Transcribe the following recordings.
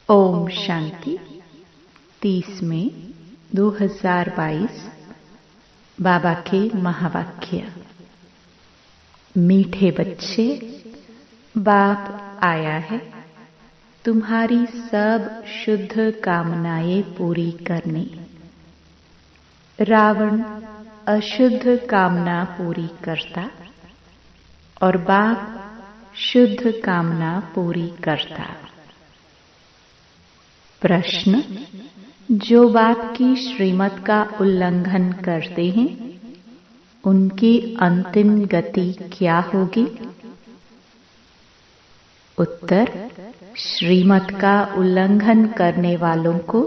ओम शांति 30 मई 2022। बाबा के महावाक्य। मीठे बच्चे, बाप आया है तुम्हारी सब शुद्ध कामनाएं पूरी करने। रावण अशुद्ध कामना पूरी करता और बाप शुद्ध कामना पूरी करता। प्रश्न: जो बाप की श्रीमत का उल्लंघन करते हैं उनकी अंतिम गति क्या होगी? उत्तर: श्रीमत का उल्लंघन करने वालों को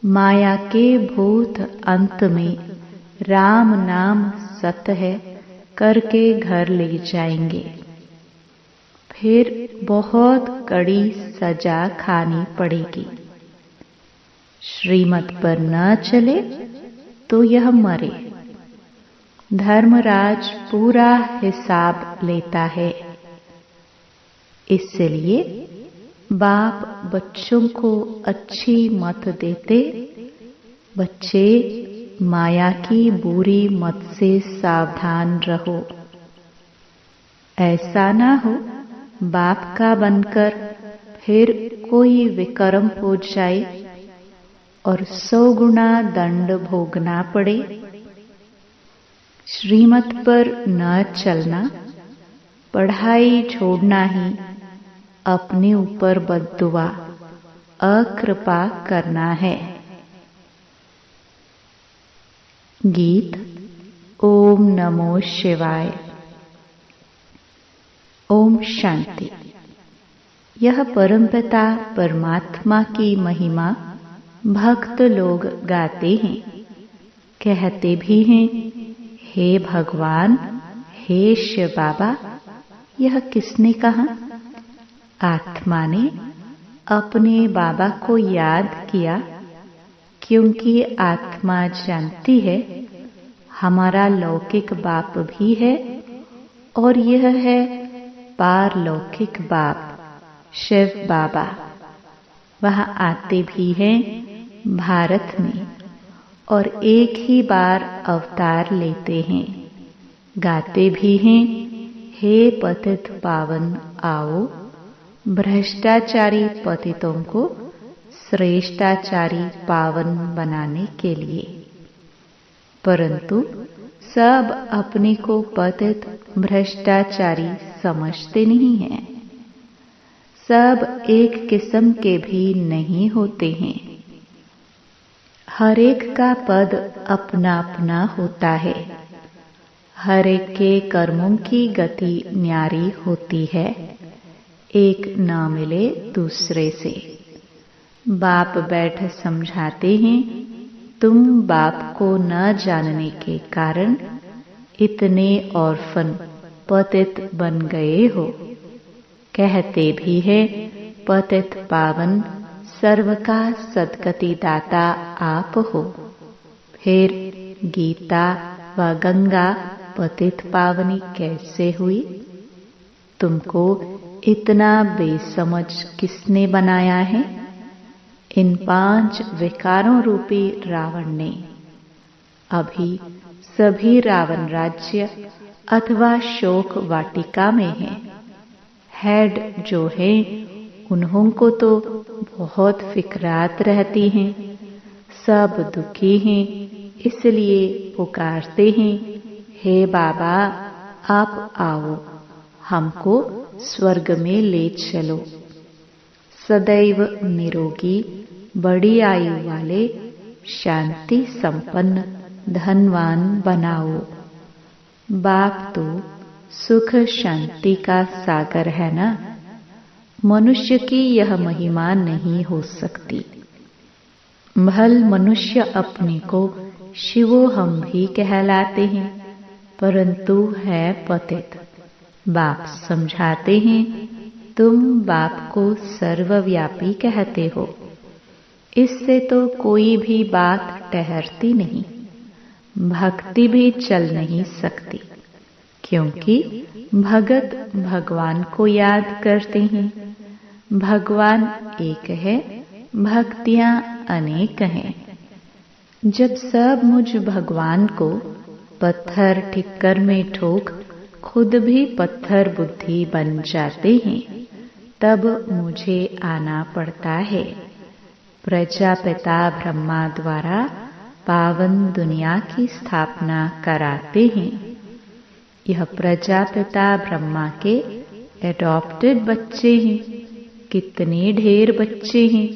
माया के भूत अंत में राम नाम सत्य है करके घर ले जाएंगे। फिर बहुत कड़ी सजा खानी पड़ेगी। श्रीमत पर न चले तो यह मरे। धर्मराज पूरा हिसाब लेता है। इसलिए बाप बच्चों को अच्छी मत देते। बच्चे, माया की बुरी मत से सावधान रहो। ऐसा ना हो बाप का बनकर फिर कोई विकर्म हो जाए और 100 गुना दंड भोगना पड़े। श्रीमत पर न चलना, पढ़ाई छोड़ना ही अपने ऊपर बद्दुआ, अकृपा करना है। गीत। ओम नमो शिवाय। ओम शांति। यह परमपिता परमात्मा की महिमा भक्त लोग गाते हैं, कहते भी हैं, हे भगवान, हे शिव बाबा। यह किसने कहा? आत्मा ने अपने बाबा को याद किया, क्योंकि आत्मा जानती है हमारा लौकिक बाप भी है और यह है पारलौकिक बाप शिव बाबा। वह आते भी हैं भारत में और एक ही बार अवतार लेते हैं। गाते भी हैं, हे पतित पावन आओ, भ्रष्टाचारी पतितों को श्रेष्ठाचारी पावन बनाने के लिए। परंतु सब अपने को पतित भ्रष्टाचारी समझते नहीं हैं। सब एक किस्म के भी नहीं होते हैं। हर एक का पद अपना अपना होता है। हर एक के कर्मों की गति न्यारी होती है, एक न मिले दूसरे से। बाप बैठ समझाते हैं, तुम बाप को न जानने के कारण इतने ऑर्फन पतित बन गए हो। कहते भी है, पतित पावन सर्व का सद्गति दाता आप हो। फिर गीता व गंगा पतित पावनी कैसे हुई? तुमको इतना बेसमझ किसने बनाया है? इन 5 विकारों रूपी रावण ने। अभी सभी रावण राज्य अथवा शोक वाटिका में हैं। हेड जो है उन्हों को तो बहुत फिक्रात रहती हैं। सब दुखी हैं, इसलिए पुकारते हैं, हे बाबा आप आओ, हमको स्वर्ग में ले चलो। सदैव निरोगी, बड़ी आयु वाले, शांति संपन्न, धनवान बनाओ। बाप तो सुख शांति का सागर है ना। मनुष्य की यह महिमा नहीं हो सकती। भल मनुष्य अपने को शिवोहम भी कहलाते हैं, परंतु है पतित। बाप समझाते हैं, तुम बाप को सर्वव्यापी कहते हो। इससे तो कोई भी बात ठहरती नहीं, भक्ति भी चल नहीं सकती, क्योंकि भगत भगवान को याद करते हैं। भगवान एक है, भक्तियां अनेक हैं। जब सब मुझ भगवान को पत्थर ठिक्कर में ठोक खुद भी पत्थर बुद्धि बन जाते हैं, तब मुझे आना पड़ता है। प्रजापिता ब्रह्मा द्वारा पावन दुनिया की स्थापना कराते हैं। यह प्रजापिता ब्रह्मा के एडॉप्टेड बच्चे हैं। कितने ढेर बच्चे हैं,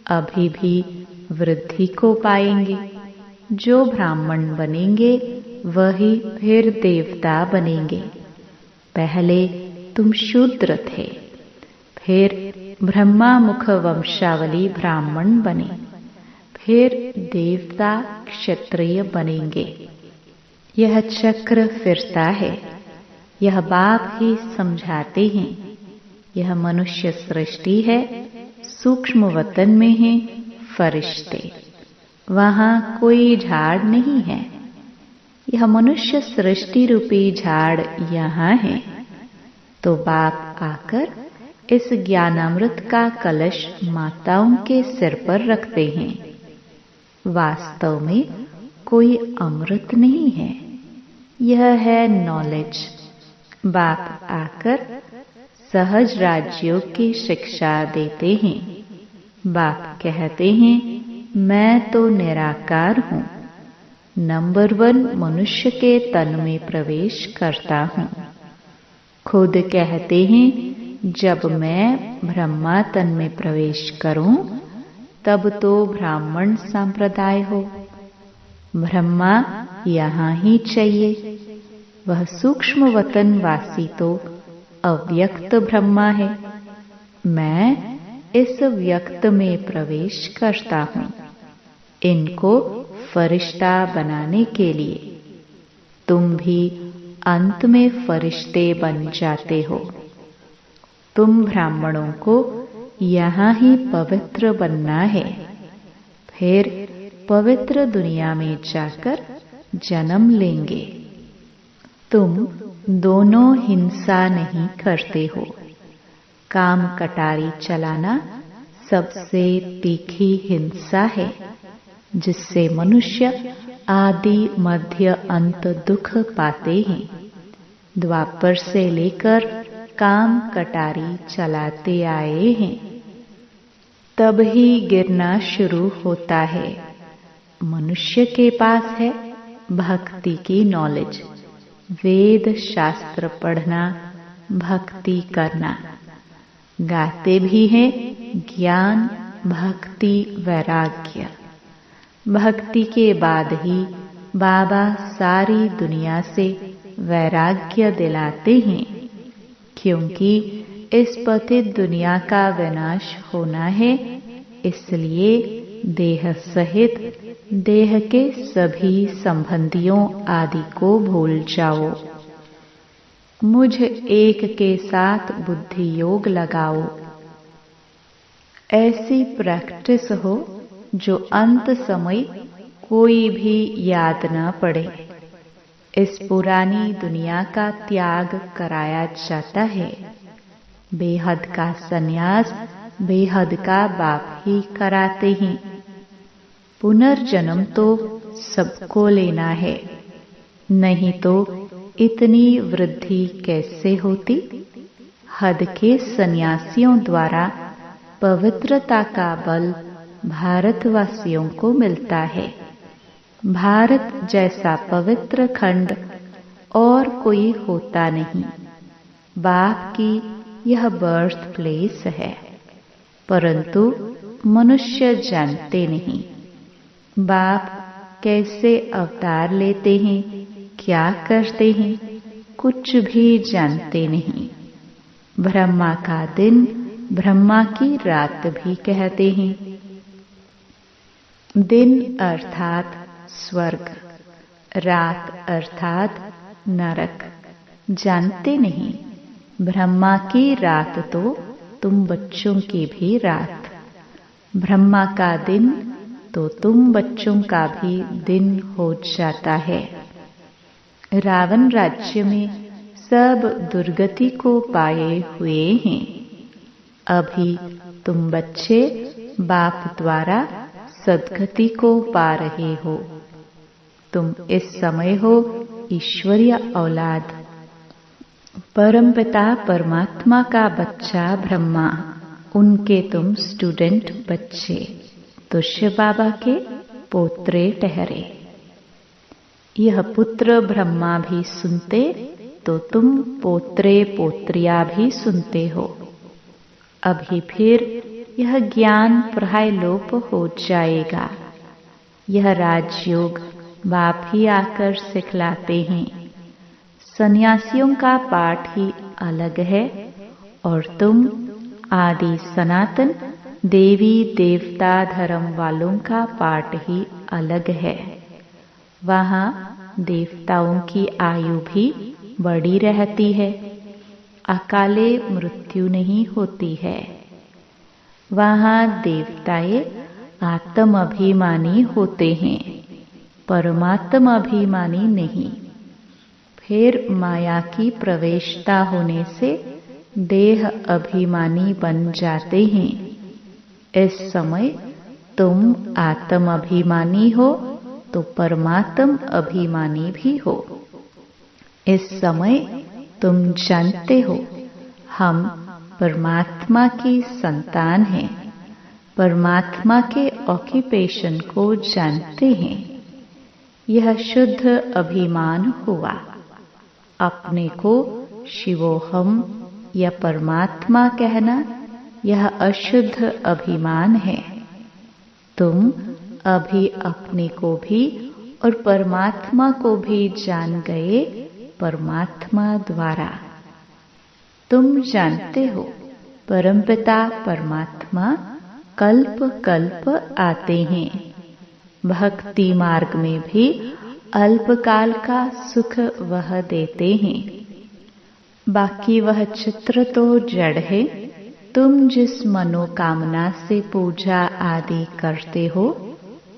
अभी भी वृद्धि को पाएंगे। जो ब्राह्मण बनेंगे वही फिर देवता बनेंगे। पहले तुम शूद्र थे, फिर ब्रह्मा मुख वंशावली ब्राह्मण बने, फिर देवता क्षत्रिय बनेंगे। यह चक्र फिरता है। यह बाप ही समझाते हैं। यह मनुष्य सृष्टि है। सूक्ष्म वतन में है फरिश्ते, वहां कोई झाड़ नहीं है। यह मनुष्य सृष्टि रूपी झाड़ यहाँ है। तो बाप आकर इस ज्ञानामृत का कलश माताओं के सिर पर रखते हैं। वास्तव में कोई अमृत नहीं है, यह है नॉलेज। बाप आकर सहज राजयोग की शिक्षा देते हैं। बाप कहते हैं, मैं तो निराकार हूँ। नंबर 1 मनुष्य के तन में प्रवेश करता हूँ। खुद कहते हैं, जब मैं ब्रह्मा तन में प्रवेश करूं, तब तो ब्राह्मण संप्रदाय हो। ब्रह्मा यहाँ ही चाहिए। वह सूक्ष्म वतन वासी तो अव्यक्त ब्रह्मा है। मैं इस व्यक्त में प्रवेश करता हूँ, इनको फरिश्ता बनाने के लिए। तुम भी अंत में फरिश्ते बन जाते हो। तुम ब्राह्मणों को यहाँ ही पवित्र बनना है, फिर पवित्र दुनिया में जाकर जन्म लेंगे। तुम दोनों हिंसा नहीं करते हो। काम कटारी चलाना सबसे तीखी हिंसा है, जिससे मनुष्य आदि मध्य अंत दुख पाते हैं। द्वापर से लेकर काम कटारी चलाते आए हैं, तब ही गिरना शुरू होता है। मनुष्य के पास है भक्ति की नॉलेज, वेद शास्त्र पढ़ना, भक्ति करना। गाते भी हैं ज्ञान, भक्ति, वैराग्य। भक्ति के बाद ही बाबा सारी दुनिया से वैराग्य दिलाते हैं, क्योंकि इस पतित दुनिया का विनाश होना है। इसलिए देह सहित देह के सभी संबंधियों आदि को भूल जाओ। मुझ एक के साथ बुद्धि योग लगाओ। ऐसी प्रैक्टिस हो जो अंत समय कोई भी याद न पड़े। इस पुरानी दुनिया का त्याग कराया जाता है। बेहद का संन्यास बेहद का बाप ही कराते हैं। पुनर्जन्म तो सबको लेना है, नहीं तो इतनी वृद्धि कैसे होती। हद के सन्यासियों द्वारा पवित्रता का बल भारतवासियों को मिलता है। भारत जैसा पवित्र खंड और कोई होता नहीं। बाप की यह बर्थ प्लेस है, परंतु मनुष्य जानते नहीं। बाप कैसे अवतार लेते हैं, क्या करते हैं, कुछ भी जानते नहीं। ब्रह्मा का दिन ब्रह्मा की रात भी कहते हैं। दिन अर्थात स्वर्ग, रात अर्थात नरक जानते नहीं। ब्रह्मा की रात तो तुम बच्चों की भी रात, ब्रह्मा का दिन तो तुम बच्चों का भी दिन हो जाता है। रावण राज्य में सब दुर्गति को पाए हुए हैं। अभी तुम बच्चे बाप द्वारा सद्गति को पा रहे हो। तुम इस समय हो ईश्वरीय औलाद। परमपिता परमात्मा का बच्चा ब्रह्मा, उनके तुम स्टूडेंट बच्चे, तो शिव बाबा के पोत्रे ठहरे। यह पुत्र ब्रह्मा भी सुनते तो तुम पोत्रे पोत्रिया भी सुनते हो। अभी फिर यह ज्ञान प्राय लोप हो जाएगा। यह राजयोग बाप ही आकर सिखलाते हैं। सन्यासियों का पाठ ही अलग है और तुम आदि सनातन देवी देवता धर्म वालों का पाठ ही अलग है। वहाँ देवताओं की आयु भी बड़ी रहती है, अकाले मृत्यु नहीं होती है। वहाँ देवताएं आत्म अभिमानी होते हैं, परमात्म अभिमानी नहीं। फिर माया की प्रवेशता होने से देह अभिमानी बन जाते हैं। इस समय तुम आत्म अभिमानी हो तो परमात्म अभिमानी भी हो। इस समय तुम जानते हो हम परमात्मा की संतान हैं, परमात्मा के ऑक्यूपेशन को जानते हैं। यह शुद्ध अभिमान हुआ। अपने को शिवोहम या परमात्मा कहना यह अशुद्ध अभिमान है। तुम अभी अपने को भी और परमात्मा को भी जान गए परमात्मा द्वारा। तुम जानते हो परमपिता परमात्मा कल्प कल्प आते हैं। भक्ति मार्ग में भी अल्पकाल का सुख वह देते हैं। बाकी वह चित्र तो जड़ है। तुम जिस मनोकामना से पूजा आदि करते हो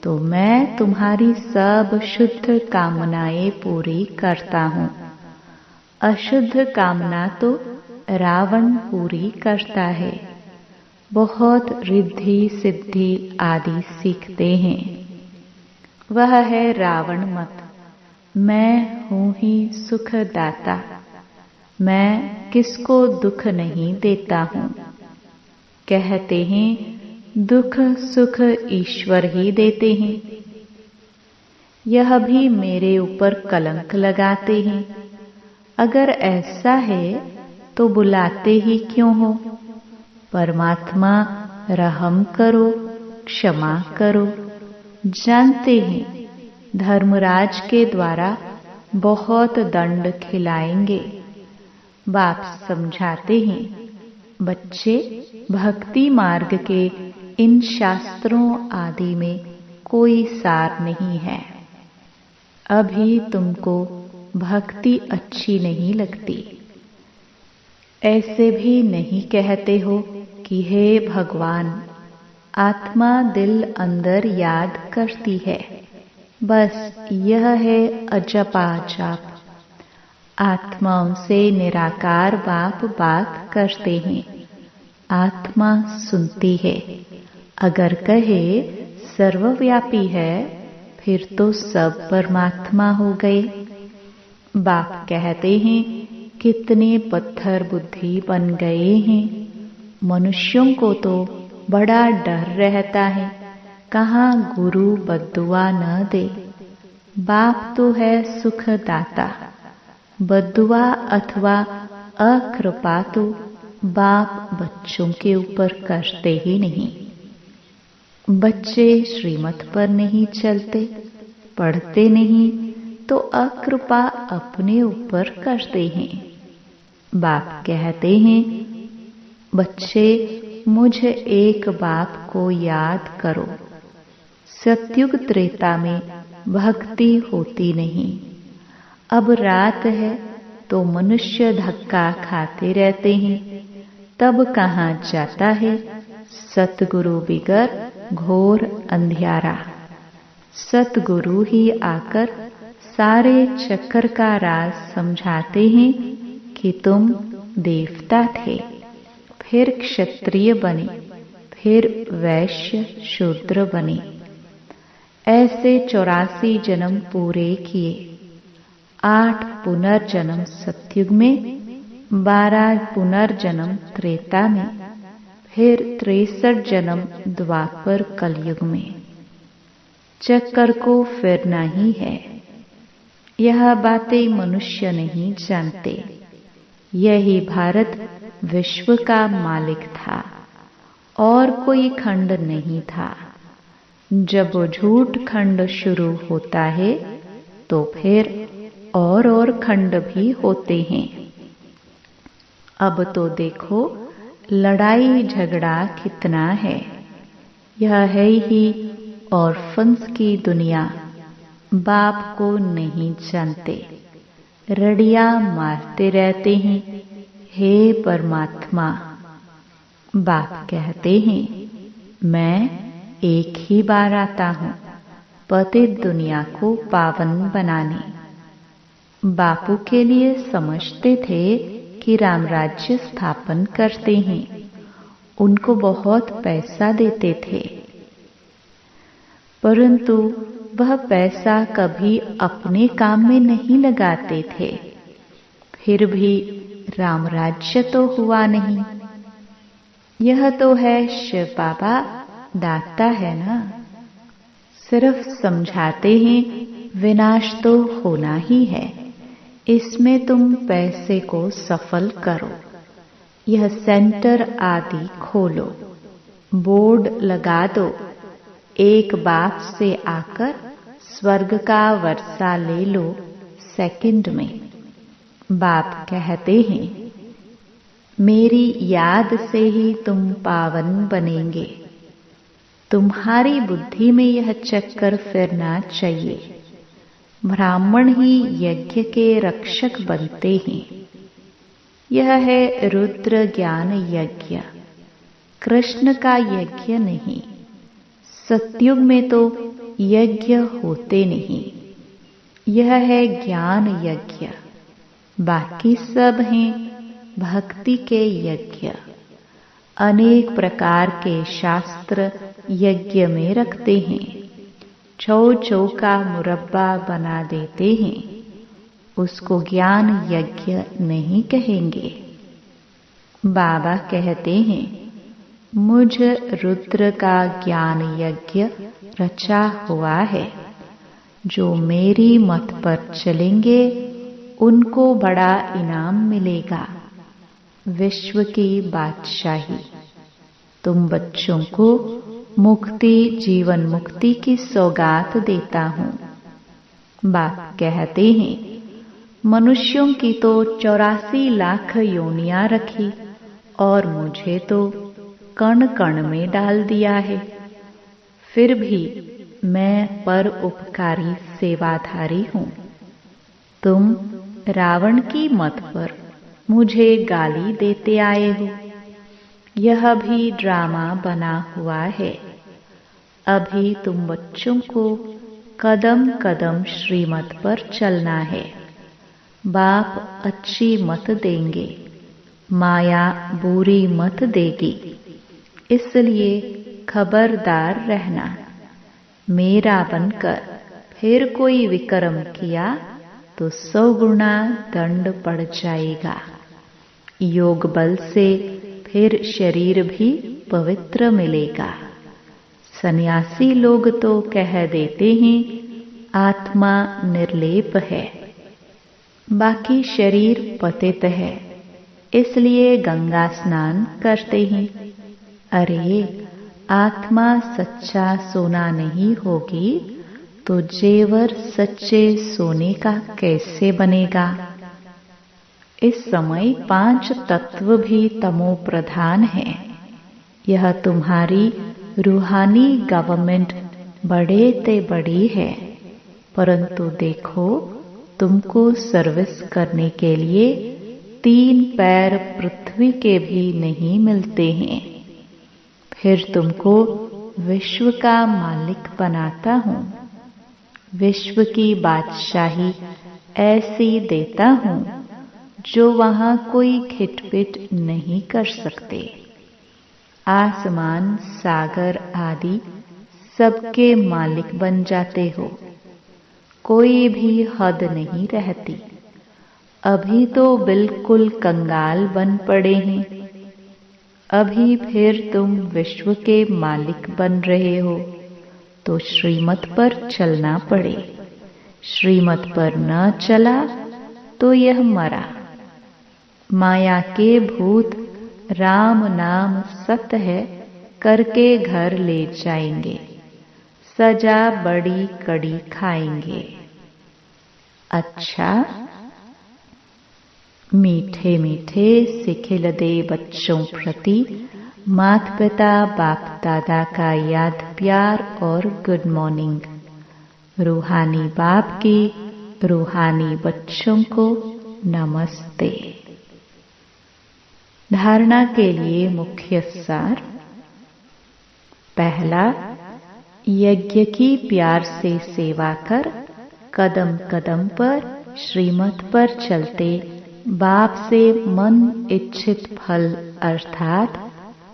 तो मैं तुम्हारी सब शुद्ध कामनाएं पूरी करता हूँ। अशुद्ध कामना तो रावण पूरी करता है। बहुत रिद्धि सिद्धि आदि सीखते हैं। वह है रावण मत। मैं हूँ ही सुखदाता। मैं किसको दुख नहीं देता हूँ। कहते हैं दुख सुख ईश्वर ही देते हैं। यह भी मेरे ऊपर कलंक लगाते हैं। अगर ऐसा है तो बुलाते ही क्यों हो। परमात्मा रहम करो, क्षमा करो। जानते हैं धर्मराज के द्वारा बहुत दंड खिलाएंगे। बाप समझाते हैं बच्चे, भक्ति मार्ग के इन शास्त्रों आदि में कोई सार नहीं है। अभी तुमको भक्ति अच्छी नहीं लगती। ऐसे भी नहीं कहते हो कि हे भगवान, आत्मा दिल अंदर याद करती है। बस यह है अजपा जाप। आत्माओं से निराकार बाप बात करते हैं। आत्मा सुनती है। अगर कहे सर्वव्यापी है फिर तो सब परमात्मा हो गए। बाप कहते हैं कितने पत्थर बुद्धि बन गए हैं। मनुष्यों को तो बड़ा डर रहता है, कहाँ गुरु बद्दुआ न दे। बाप तो है सुखदाता। बद्दुआ अथवा अकृपा तो बाप बच्चों के ऊपर करते ही नहीं। बच्चे श्रीमत पर नहीं चलते, पढ़ते नहीं तो अकृपा अपने ऊपर करते हैं। बाप कहते हैं बच्चे, मुझ एक बाप को याद करो। सतयुग त्रेता में भक्ति होती नहीं। अब रात है तो मनुष्य धक्का खाते रहते हैं। तब कहाँ जाता है सतगुरु बिगर घोर अंधियारा। सतगुरु ही आकर सारे चक्कर का राज समझाते हैं कि तुम देवता थे, फिर क्षत्रिय बने, फिर वैश्य शूद्र बने। ऐसे 84 जन्म पूरे किए। 8 पुनर्जन्म सतयुग में, 12 पुनर्जन्म त्रेता में, फिर 63 जन्म द्वापर कलयुग में। चक्कर को फिरना ही है। यह बातें मनुष्य नहीं जानते। यही भारत विश्व का मालिक था और कोई खंड नहीं था। जब वो झूठ खंड शुरू होता है तो फिर और खंड भी होते हैं। अब तो देखो लड़ाई झगड़ा कितना है। यह है ही ऑर्फन्स की दुनिया। बाप को नहीं जानते, रड़ियां मारते रहते हैं। हे परमात्मा, बाप कहते हैं मैं एक ही बार आता हूँ पतित दुनिया को पावन बनाने। बापू के लिए समझते थे कि राम राज्य स्थापन करते हैं। उनको बहुत पैसा देते थे, परंतु वह पैसा कभी अपने काम में नहीं लगाते थे। फिर भी राम राज्य तो हुआ नहीं। यह तो है शिव बाबा दाता है ना। सिर्फ समझाते हैं विनाश तो होना ही है, इसमें तुम पैसे को सफल करो। यह सेंटर आदि खोलो, बोर्ड लगा दो। एक बाप से आकर स्वर्ग का वर्षा ले लो सेकंड में। बाप कहते हैं मेरी याद से ही तुम पावन बनेंगे। तुम्हारी बुद्धि में यह चक्कर फिरना चाहिए। ब्राह्मण ही यज्ञ के रक्षक बनते हैं। यह है रुद्र ज्ञान यज्ञ, कृष्ण का यज्ञ नहीं। सतयुग में तो यज्ञ होते नहीं। यह है ज्ञान यज्ञ। बाकी सब हैं भक्ति के यज्ञ। अनेक प्रकार के शास्त्र यज्ञ में रखते हैं। चौ का मुरब्बा बना देते हैं। उसको ज्ञान यज्ञ नहीं कहेंगे। बाबा कहते हैं मुझ रुद्र का ज्ञान यज्ञ रचा हुआ है। जो मेरी मत पर चलेंगे उनको बड़ा इनाम मिलेगा, विश्व की बादशाही। तुम बच्चों को मुक्ति, जीवन मुक्ति की सौगात देता हूँ। बाप कहते हैं मनुष्यों की तो 84 लाख योनियां रखी और मुझे तो कण कण में डाल दिया है। फिर भी मैं पर उपकारी सेवाधारी हूँ। तुम रावण की मत पर मुझे गाली देते आए हो। यह भी ड्रामा बना हुआ है। अभी तुम बच्चों को कदम कदम श्रीमत पर चलना है। बाप अच्छी मत देंगे, माया बुरी मत देगी। इसलिए खबरदार रहना। मेरा बनकर फिर कोई विक्रम किया तो 100 गुना दंड पड़ जाएगा। योग बल से फिर शरीर भी पवित्र मिलेगा। सन्यासी लोग तो कह देते हैं आत्मा निर्लेप है, बाकी शरीर पतित है, इसलिए गंगा स्नान करते हैं। अरे आत्मा सच्चा सोना नहीं होगी तो जेवर सच्चे सोने का कैसे बनेगा। इस समय 5 तत्व भी तमो प्रधान है। यह तुम्हारी रूहानी गवर्नमेंट बड़े ते बड़ी है, परंतु देखो तुमको सर्विस करने के लिए 3 पैर पृथ्वी के भी नहीं मिलते हैं। फिर तुमको विश्व का मालिक बनाता हूँ। विश्व की बादशाही ऐसी देता हूँ जो वहां कोई खिटपिट नहीं कर सकते। आसमान, सागर आदि सबके मालिक बन जाते हो। कोई भी हद नहीं रहती। अभी तो बिल्कुल कंगाल बन पड़े हैं। अभी फिर तुम विश्व के मालिक बन रहे हो, तो श्रीमत पर चलना पड़े। श्रीमत पर न चला तो यह मरा। माया के भूत राम नाम सत्य है करके घर ले जाएंगे। सजा बड़ी कड़ी खाएंगे। अच्छा, मीठे मीठे सिखिलदे बच्चों प्रति माता पिता बाप दादा का याद प्यार और गुड मॉर्निंग। रूहानी बाप की रूहानी बच्चों को नमस्ते। धारणा के लिए मुख्य सार। पहला, यज्ञ की प्यार से सेवा कर कदम कदम पर श्रीमत पर चलते बाप से मन इच्छित फल अर्थात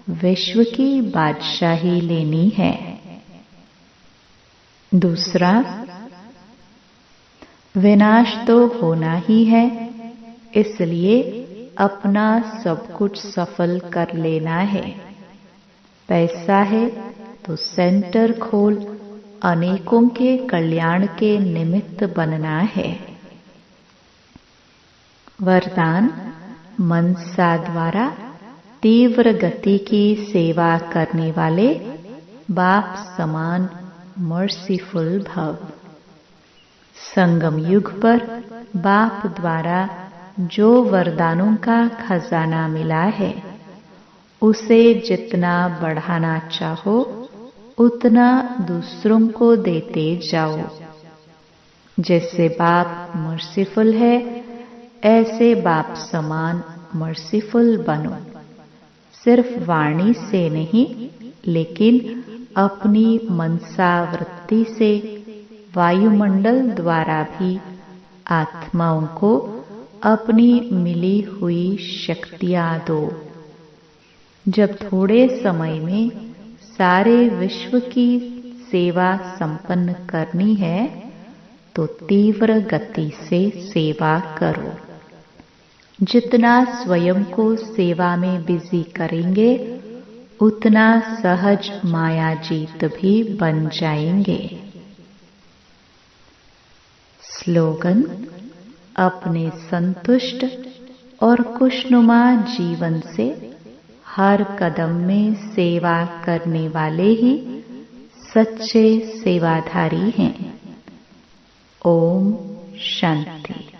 विश्व की बादशाही लेनी है। दूसरा, विनाश तो होना ही है, इसलिए अपना सब कुछ सफल कर लेना है। पैसा है तो सेंटर खोल अनेकों के कल्याण के निमित्त बनना है। वरदान, मनसा द्वारा तीव्र गति की सेवा करने वाले बाप समान मर्सीफुल भव। संगम युग पर बाप द्वारा जो वरदानों का खजाना मिला है, उसे जितना बढ़ाना चाहो उतना दूसरों को देते जाओ। जैसे बाप मर्सीफुल है, ऐसे बाप समान मर्सीफुल बनो। सिर्फ वाणी से नहीं, लेकिन अपनी मनसा वृत्ति से वायुमंडल द्वारा भी आत्माओं को अपनी मिली हुई शक्तियां दो। जब थोड़े समय में सारे विश्व की सेवा संपन्न करनी है, तो तीव्र गति से सेवा करो। जितना स्वयं को सेवा में बिजी करेंगे, उतना सहज माया जीत भी बन जाएंगे। स्लोगन, अपने संतुष्ट और खुशनुमा जीवन से हर कदम में सेवा करने वाले ही सच्चे सेवाधारी हैं। ओम शांति।